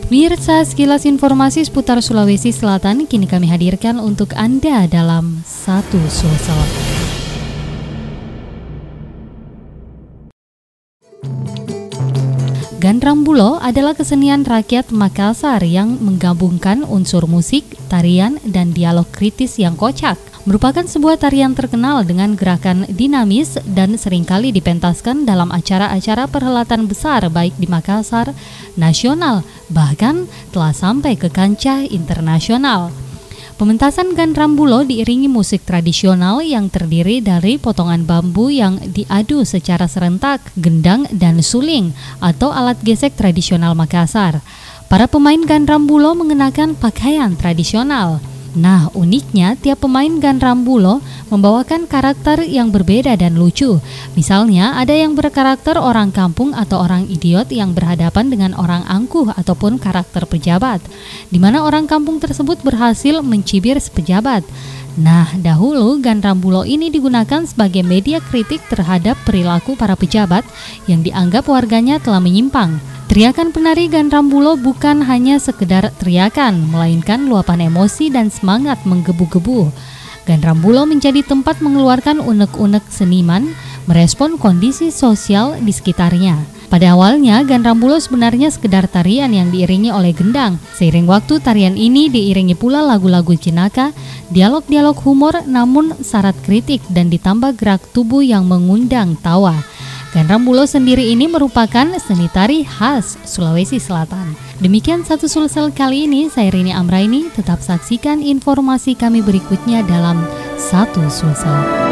Pemirsa, sekilas informasi seputar Sulawesi Selatan kini kami hadirkan untuk Anda dalam Satu Sulsel. Gandrambulo adalah kesenian rakyat Makassar yang menggabungkan unsur musik, tarian, dan dialog kritis yang kocak. Merupakan sebuah tarian terkenal dengan gerakan dinamis dan seringkali dipentaskan dalam acara-acara perhelatan besar baik di Makassar, nasional, bahkan telah sampai ke kancah internasional. Pementasan Gandrambulo diiringi musik tradisional yang terdiri dari potongan bambu yang diadu secara serentak, gendang, dan suling atau alat gesek tradisional Makassar. Para pemain Gandrambulo mengenakan pakaian tradisional. Nah, uniknya tiap pemain Gandrambulo membawakan karakter yang berbeda dan lucu. Misalnya, ada yang berkarakter orang kampung atau orang idiot yang berhadapan dengan orang angkuh ataupun karakter pejabat, di mana orang kampung tersebut berhasil mencibir pejabat. Nah, dahulu Gandrambulo ini digunakan sebagai media kritik terhadap perilaku para pejabat yang dianggap warganya telah menyimpang. Teriakan penari Gandrambulo bukan hanya sekedar teriakan, melainkan luapan emosi dan semangat menggebu-gebu. Gandrambulo menjadi tempat mengeluarkan unek-unek seniman, merespon kondisi sosial di sekitarnya. Pada awalnya, Gandrambulo sebenarnya sekedar tarian yang diiringi oleh gendang. Seiring waktu, tarian ini diiringi pula lagu-lagu jenaka, dialog-dialog humor namun syarat kritik dan ditambah gerak tubuh yang mengundang tawa. Gandrambulo sendiri ini merupakan seni tari khas Sulawesi Selatan. Demikian Satu Sulsel kali ini, saya Rini Amraini. Tetap saksikan informasi kami berikutnya dalam Satu Sulsel.